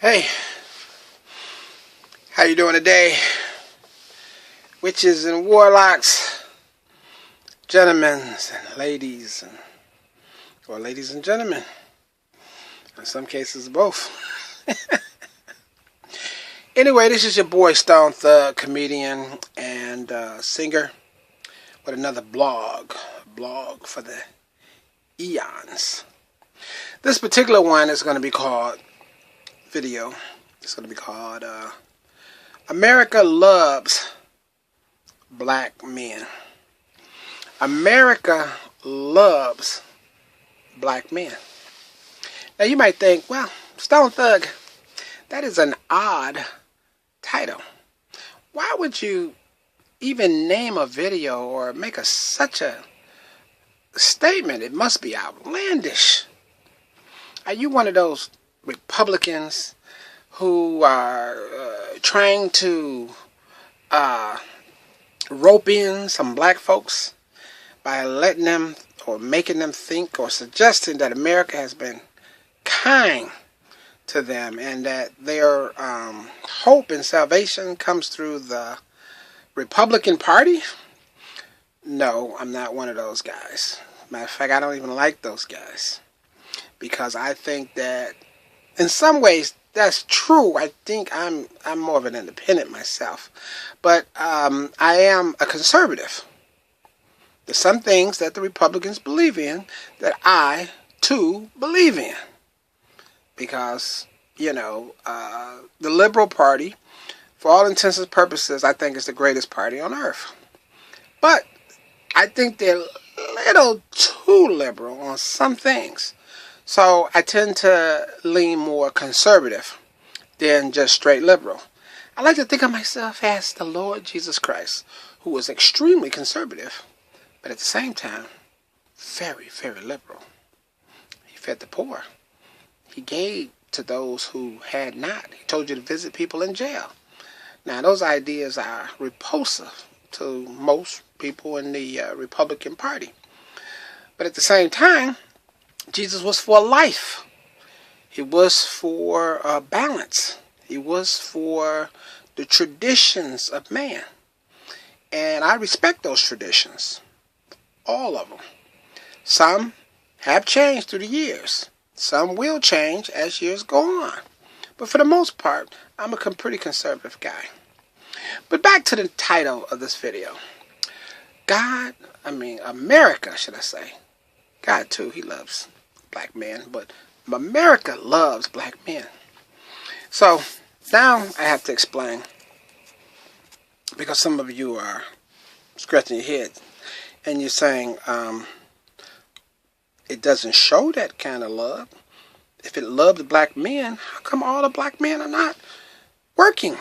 Hey, how you doing today? Witches and warlocks, gentlemen and ladies, or ladies and gentlemen. In some cases, both. Anyway, this is your boy Stone Thug, comedian and singer, with another blog for the eons. This particular one is going to be called video. It's going to be called America Loves Black Men. America loves black men. Now you might think, well, Stone Thug, that is an odd title. Why would you even name a video or make such a statement? It must be outlandish. Are you one of those Republicans who are trying to rope in some black folks by letting them or making them think or suggesting that America has been kind to them and that their hope and salvation comes through the Republican Party? No, I'm not one of those guys. Matter of fact, I don't even like those guys, because I think that in some ways that's true. I think I'm more of an independent myself, but I am a conservative. There's some things that the Republicans believe in that I too believe in, because the Liberal Party, for all intents and purposes, I think is the greatest party on earth. But I think they're a little too liberal on some things. So I tend to lean more conservative than just straight liberal. I like to think of myself as the Lord Jesus Christ, who was extremely conservative, but at the same time, very, very liberal. He fed the poor. He gave to those who had not. He told you to visit people in jail. Now, those ideas are repulsive to most people in the Republican Party. But at the same time, Jesus was for life. He was for balance. He was for the traditions of man. And I respect those traditions. All of them. Some have changed through the years. Some will change as years go on. But for the most part, I'm a pretty conservative guy. But back to the title of this video. America, should I say. God too, he loves black men, but America loves black men. So now I have to explain, because some of you are scratching your head and you're saying it doesn't show that kind of love. If it loved black men, how come all the black men are not working?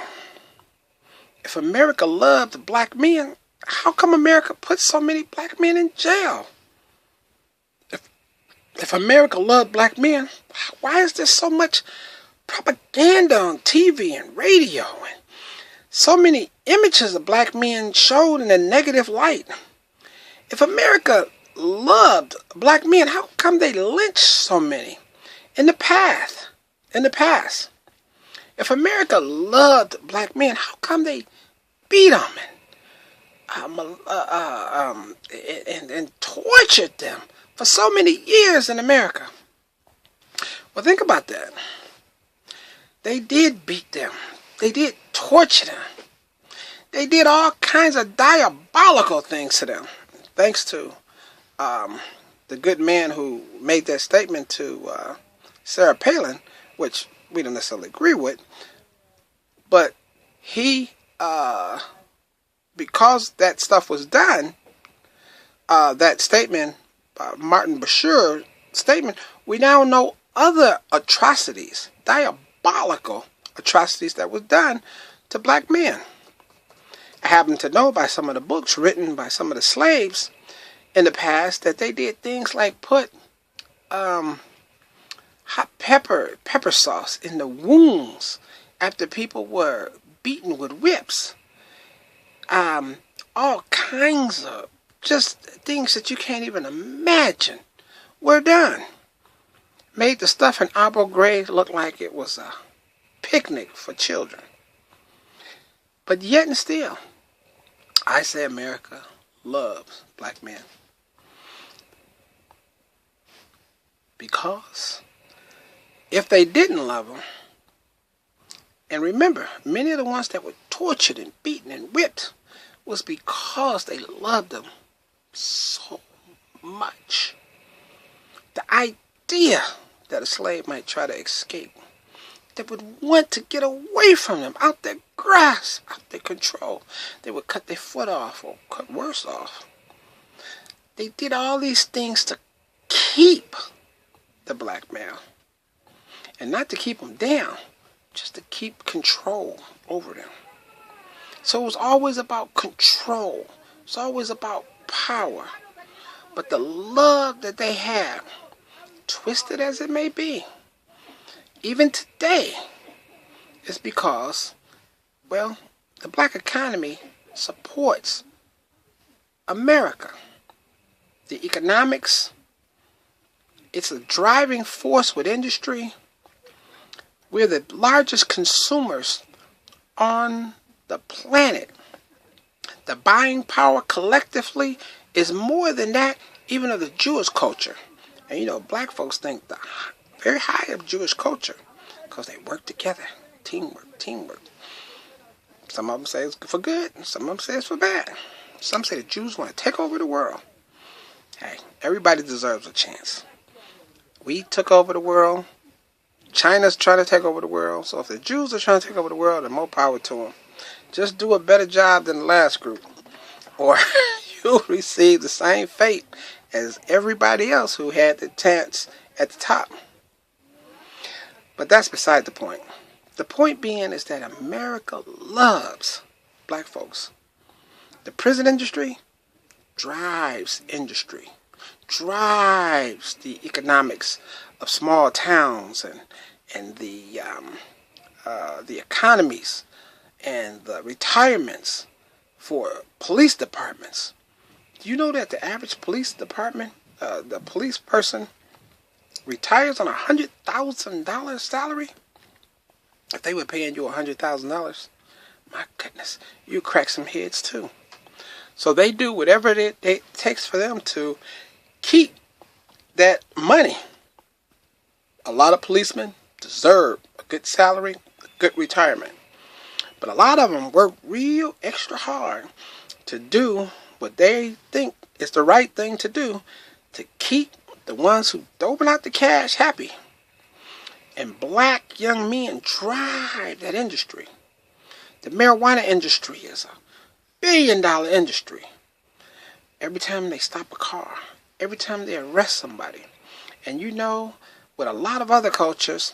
If America loved black men, how come America put so many black men in jail? If America loved black men, why is there so much propaganda on TV and radio and so many images of black men showed in a negative light? If America loved black men, how come they lynched so many in the past? If America loved black men, how come they beat them and tortured them for so many years in America? Well, think about that. They did beat them. They did torture them. They did all kinds of diabolical things to them. Thanks to the good man who made that statement to Sarah Palin, which we don't necessarily agree with. But he, because that stuff was done, that statement, Martin Bashir statement, we now know other atrocities, diabolical atrocities that was done to black men. I happen to know by some of the books written by some of the slaves in the past that they did things like put hot pepper sauce in the wounds after people were beaten with whips. All kinds of just things that you can't even imagine were done. Made the stuff in Abu Ghraib look like it was a picnic for children. But yet and still, I say America loves black men. Because if they didn't love them, and remember, many of the ones that were tortured and beaten and whipped was because they loved them so much. The idea that a slave might try to escape, that would want to get away from them, out their grasp, out their control. They would cut their foot off or cut worse off. They did all these things to keep the black male. And not to keep them down, just to keep control over them. So it was always about control. It's always about power. But the love that they had, twisted as it may be, even today, is because, well, the black economy supports America. The economics, it's a driving force with industry. We're the largest consumers on the planet. The buying power collectively is more than that, even of the Jewish culture. And you know, black folks think very high of Jewish culture because they work together. Teamwork. Some of them say it's for good, some of them say it's for bad. Some say the Jews want to take over the world. Hey, everybody deserves a chance. We took over the world. China's trying to take over the world. So if the Jews are trying to take over the world, then more power to them. Just do a better job than the last group, or you'll receive the same fate as everybody else who had the chance at the top. But that's beside the point. The point being is that America loves black folks. The prison industry drives industry, drives the economics of small towns and the economies and the retirements for police departments. Do you know that the average police department, the police person, retires on $100,000 salary? If they were paying you $100,000, my goodness, you crack some heads too. So they do whatever it takes for them to keep that money. A lot of policemen deserve a good salary, a good retirement. But a lot of them work real extra hard to do what they think is the right thing to do to keep the ones who doping out the cash happy. And black young men drive that industry. The marijuana industry is a billion-dollar industry. Every time they stop a car, every time they arrest somebody. And you know, with a lot of other cultures,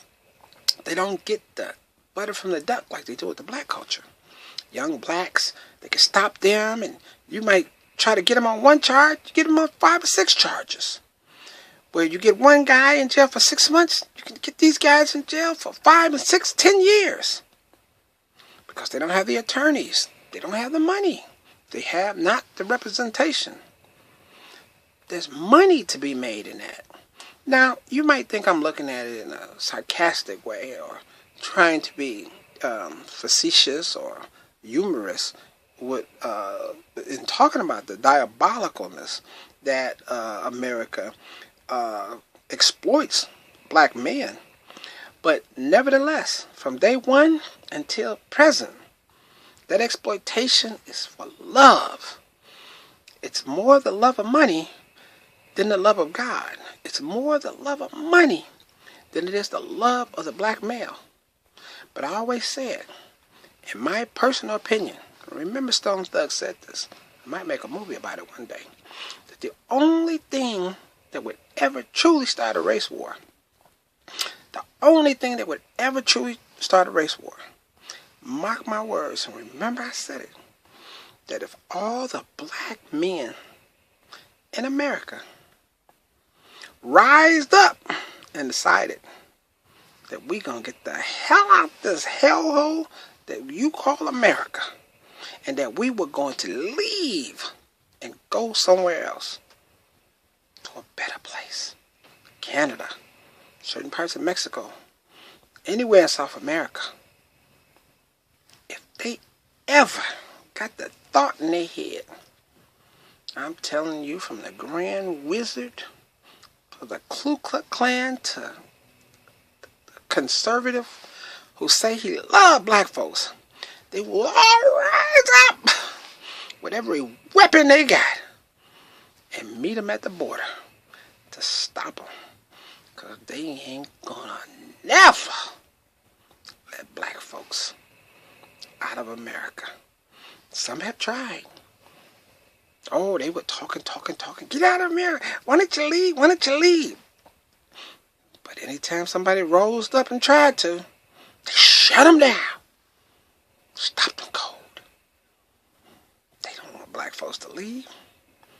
they don't get the butter from the duck like they do with the black culture. Young blacks, they can stop them, and you might try to get them on one charge, you get them on 5 or 6 charges. Where you get one guy in jail for 6 months, you can get these guys in jail for 5 and 6, 10 years. Because they don't have the attorneys. They don't have the money. They have not the representation. There's money to be made in that. Now, you might think I'm looking at it in a sarcastic way or trying to be facetious or humorous with, in talking about the diabolicalness that America exploits black men. But nevertheless, from day one until present, that exploitation is for love. It's more the love of money than the love of God. It's more the love of money than it is the love of the black male. But I always said, in my personal opinion, remember Stone Thug said this, I might make a movie about it one day, that the only thing that would ever truly start a race war, the only thing that would ever truly start a race war, mark my words, and remember I said it, that if all the black men in America rised up and decided that we gonna get the hell out this hellhole that you call America, and that we were going to leave and go somewhere else to a better place, Canada, certain parts of Mexico, anywhere in South America, they ever got the thought in their head, I'm telling you, from the Grand Wizard to the Ku Klux Klan to the conservative who say he loved black folks, they will all rise up with every weapon they got and meet them at the border to stop them. Because they ain't gonna never let black folks out of America. Some have tried. Oh, they were talking. Get out of America. Why don't you leave? Why don't you leave? But anytime somebody rose up and tried to, they shut them down. Stop them cold. They don't want black folks to leave.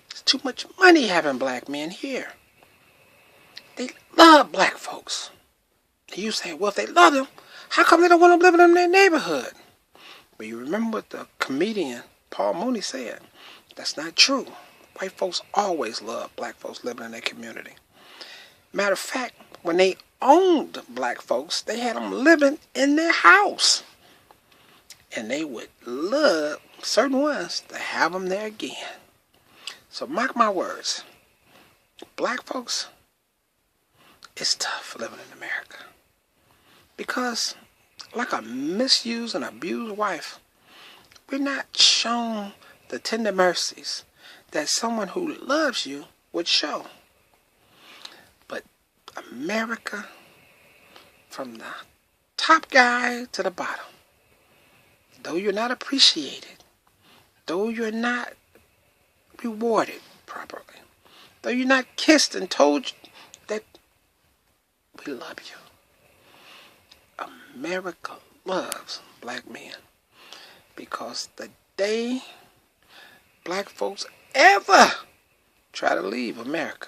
There's too much money having black men here. They love black folks. And you say, well, if they love them, how come they don't want them living in their neighborhood? Well, you remember what the comedian Paul Mooney said. That's not true. White folks always love black folks living in their community. Matter of fact, when they owned black folks, they had them living in their house. And they would love certain ones to have them there again. So mark my words. Black folks, it's tough living in America. Because like a misused and abused wife, we're not shown the tender mercies that someone who loves you would show. But America, from the top guy to the bottom, though you're not appreciated, though you're not rewarded properly, though you're not kissed and told that we love you, America loves black men. Because the day black folks ever try to leave America,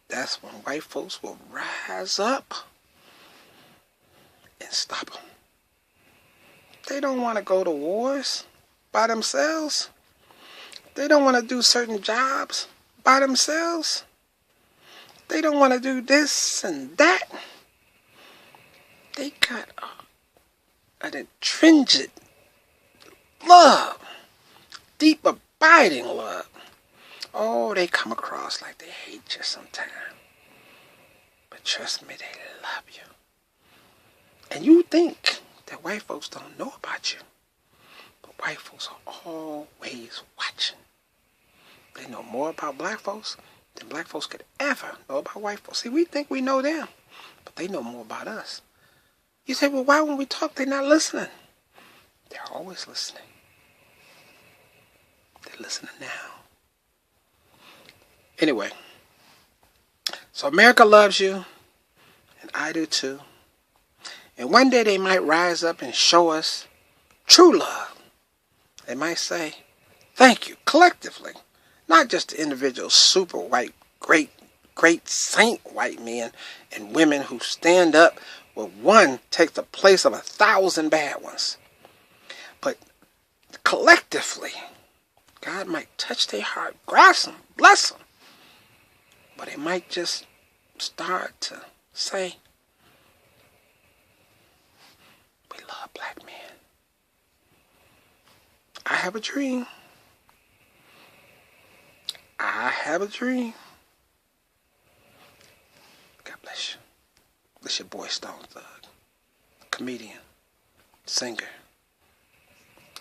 that's when white folks will rise up and stop them. They don't want to go to wars by themselves. They don't want to do certain jobs by themselves. They don't want to do this and that. They got an intrinsic love, deep abiding love. Oh, they come across like they hate you sometimes. But trust me, they love you. And you think that white folks don't know about you. But white folks are always watching. They know more about black folks than black folks could ever know about white folks. See, we think we know them, but they know more about us. You say, well, why when we talk, they're not listening? They're always listening. They're listening now. Anyway, so America loves you, and I do too. And one day they might rise up and show us true love. They might say, thank you, collectively. Not just the individual super white, great saint white men and women who stand up where one takes the place of 1,000 bad ones. But collectively, God might touch their heart, grasp them, bless them. But it might just start to say, we love black men. I have a dream. I have a dream. God bless you. This your boy Stone Thug, comedian, singer,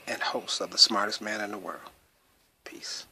and host of The Smartest Man in the World. Peace.